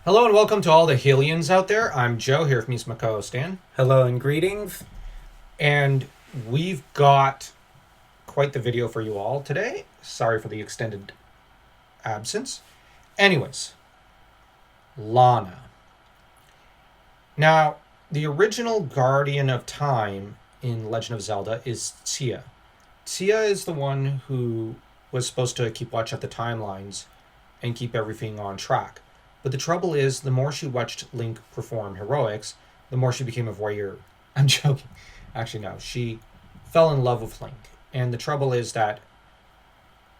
Hello and welcome to all the Hylians out there. I'm Joe here with me, my co-host Stan. Hello and greetings. And we've got quite the video for you all today. Sorry for the extended absence. Anyways, Lana. Now, the original Guardian of Time in Legend of Zelda is Tia. Tia is the one who was supposed to keep watch at the timelines and keep everything on track. But the trouble is, the more she watched Link perform heroics, the more she became a voyeur. I'm joking. Actually, no. She fell in love with Link. And the trouble is that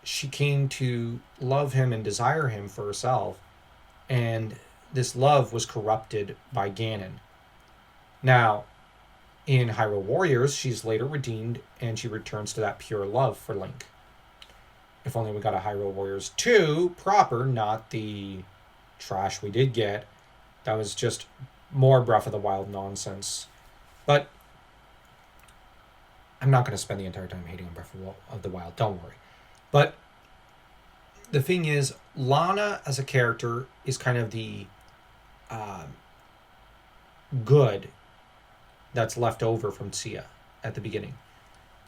she came to love him and desire him for herself. And this love was corrupted by Ganon. Now, in Hyrule Warriors, she's later redeemed and she returns to that pure love for Link. If only we got a Hyrule Warriors 2 proper, not the trash we did get. That was just more Breath of the Wild nonsense. But I'm not going to spend the entire time hating on Breath of the Wild. Don't worry. But the thing is, Lana as a character is kind of the good that's left over from Tia at the beginning.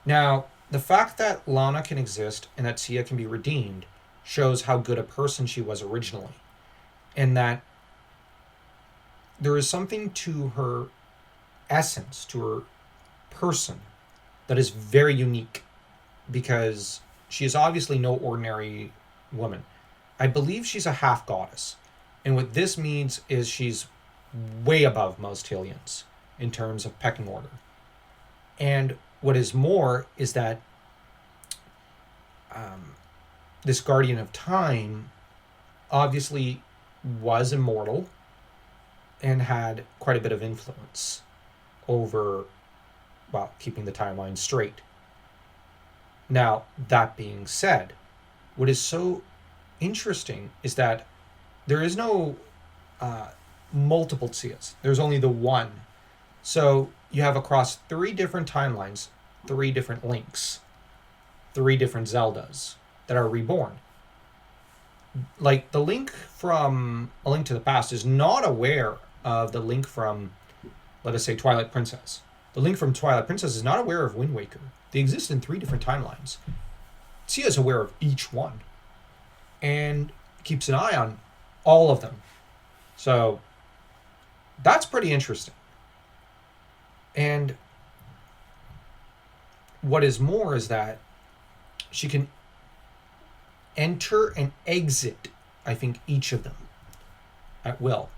Now, the fact that Lana can exist and that Tia can be redeemed shows how good a person she was originally. And that there is something to her essence, to her person, that is very unique, because she is obviously no ordinary woman. I believe she's a half goddess. And what this means is she's way above most Hylians in terms of pecking order. And what is more is that this Guardian of Time obviously was immortal and had quite a bit of influence over, well, keeping the timeline straight. Now, that being said, what is so interesting is that there is no multiple Tias. There's only the one. So you have across 3 different timelines, 3 different Links, 3 different Zeldas that are reborn. Like, the Link from A Link to the Past is not aware of the Link from, let us say, Twilight Princess. The Link from Twilight Princess is not aware of Wind Waker. They exist in 3 different timelines. Tia is aware of each one and keeps an eye on all of them. So that's pretty interesting. And what is more is that she can enter and exit, I think, each of them at will.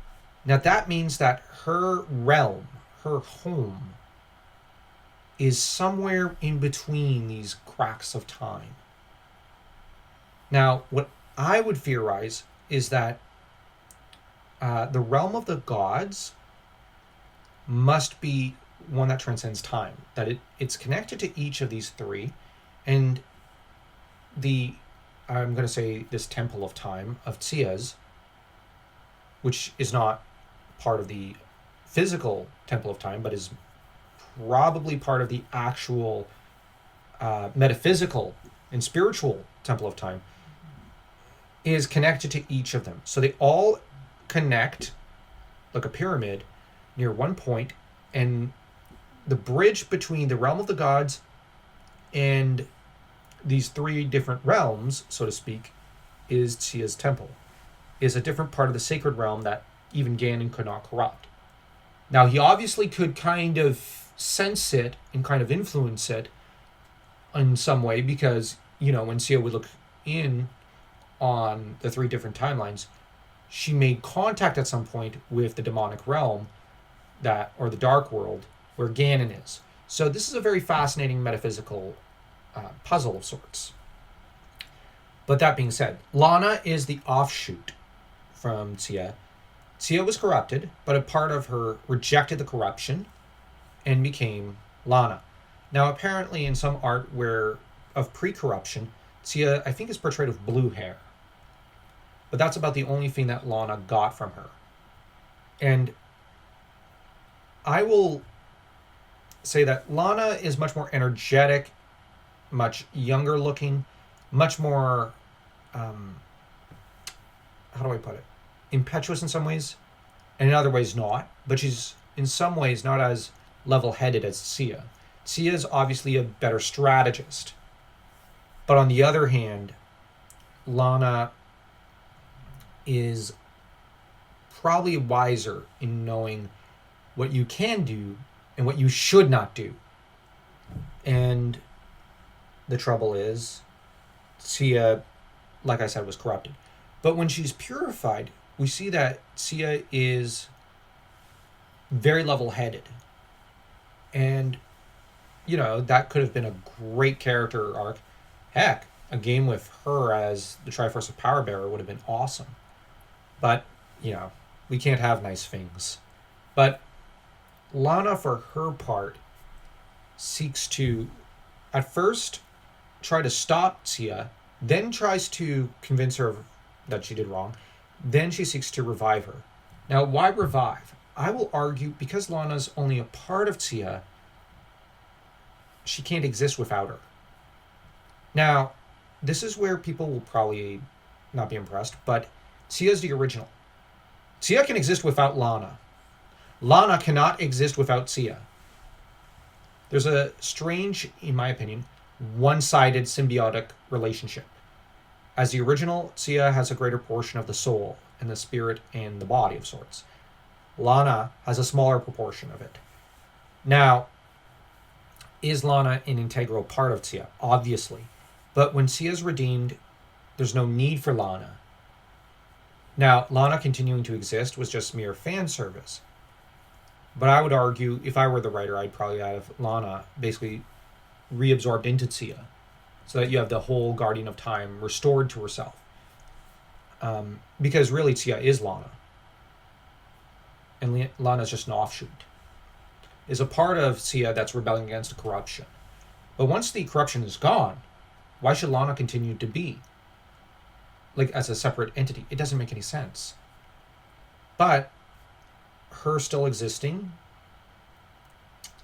Now that means that her realm, her home, is somewhere in between these cracks of time. Now, what I would theorize is that the realm of the gods must be one that transcends time. That it's connected to each of these 3, and I'm going to say this Temple of Time of Tia's, which is not part of the physical Temple of Time, but is probably part of the actual metaphysical and spiritual Temple of Time, is connected to each of them. So they all connect like a pyramid near one point, and the bridge between the realm of the gods and these 3 different realms, so to speak, is Tia's temple. Is a different part of the sacred realm that even Ganon could not corrupt. Now, he obviously could kind of sense it and kind of influence it in some way, because, you know, when Tia would look in on the 3 different timelines, she made contact at some point with the demonic realm, or the dark world, where Ganon is. So this is a very fascinating metaphysical puzzle of sorts. But that being said, Lana is the offshoot from Tia. Tia was corrupted, but a part of her rejected the corruption and became Lana. Now, apparently in some art of pre-corruption, Tia, I think, is portrayed with blue hair. But that's about the only thing that Lana got from her. And I will say that Lana is much more energetic, much younger looking, much more, how do I put it? impetuous in some ways, and in other ways not. But she's in some ways not as level-headed as Cia. Cia is obviously a better strategist. But on the other hand, Lana is probably wiser in knowing what you can do and what you should not do. And the trouble is, Cia, like I said, was corrupted. But when she's purified, we see that Cia is very level-headed. And, that could have been a great character arc. Heck, a game with her as the Triforce of Power Bearer would have been awesome. But, we can't have nice things. But Lana, for her part, seeks to, at first, try to stop Cia, then tries to convince her that she did wrong, then she seeks to revive her. Now, why revive? I will argue, because Lana's only a part of Cia, she can't exist without her. Now, this is where people will probably not be impressed, but Cia's the original. Cia can exist without Lana. Lana cannot exist without Cia. There's a strange, in my opinion, one-sided symbiotic relationship. As the original, Cia has a greater portion of the soul and the spirit and the body of sorts. Lana has a smaller proportion of it. Now, is Lana an integral part of Cia? Obviously. But when Cia's redeemed, there's no need for Lana. Now, Lana continuing to exist was just mere fan service. But I would argue, if I were the writer, I'd probably have Lana basically reabsorbed into Cia, so that you have the whole Guardian of Time restored to herself. Because really, Cia is Lana. And Lana's just an offshoot. Is a part of Cia that's rebelling against the corruption. But once the corruption is gone, why should Lana continue to be? Like, as a separate entity. It doesn't make any sense. But her still existing,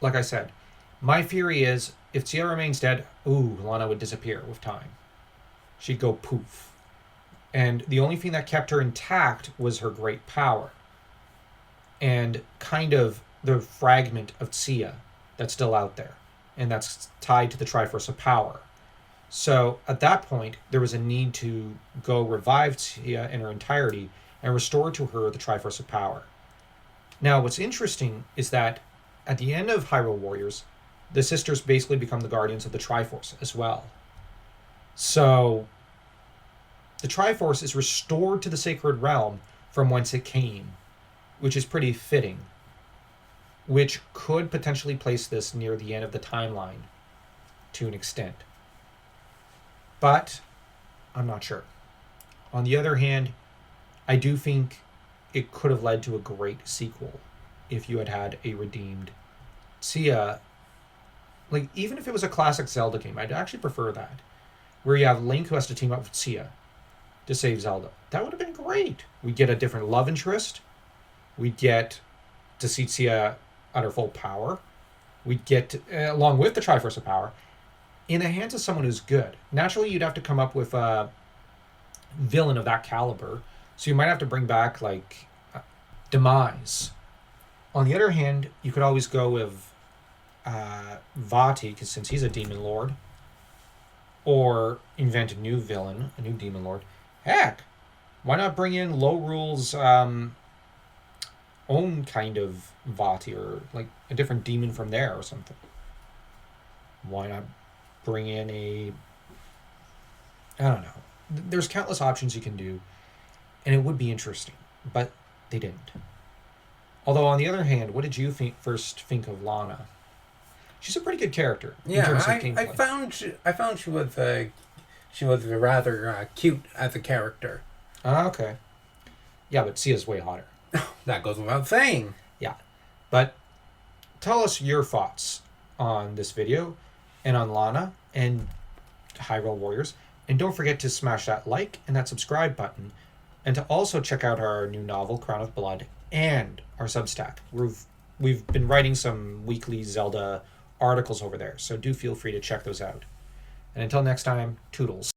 like I said, my theory is, if Cia remains dead, Lana would disappear with time. She'd go poof. And the only thing that kept her intact was her great power. And kind of the fragment of Cia that's still out there. And that's tied to the Triforce of Power. So at that point, there was a need to go revive Cia in her entirety and restore to her the Triforce of Power. Now, what's interesting is that at the end of Hyrule Warriors, the sisters basically become the guardians of the Triforce as well. So the Triforce is restored to the sacred realm from whence it came, which is pretty fitting, which could potentially place this near the end of the timeline to an extent. But I'm not sure. On the other hand, I do think it could have led to a great sequel if you had had a redeemed Cia. Like, even if it was a classic Zelda game, I'd actually prefer that. Where you have Link who has to team up with Cia to save Zelda. That would have been great. We'd get a different love interest. We'd get to see Cia at her full power. We'd get, along with the Triforce of Power, in the hands of someone who's good. Naturally, you'd have to come up with a villain of that caliber. So you might have to bring back, like, Demise. On the other hand, you could always go with Vati, because since he's a demon lord. Or invent a new villain, a new demon lord. Heck, why not bring in Lorule's own kind of Vati, or like a different demon from there or something? Why not bring in I don't know. There's countless options you can do, and it would be interesting, but they didn't. Although, on the other hand, what did you first think of Lana? She's a pretty good character. Yeah, in terms of gameplay. I found she was rather cute as a character. Okay. Yeah, but Cia's way hotter. That goes without saying. Yeah, but tell us your thoughts on this video and on Lana and Hyrule Warriors, and don't forget to smash that like and that subscribe button, and to also check out our new novel, Crown of Blood, and our Substack. We've been writing some weekly Zelda articles over there, so do feel free to check those out. And until next time, toodles.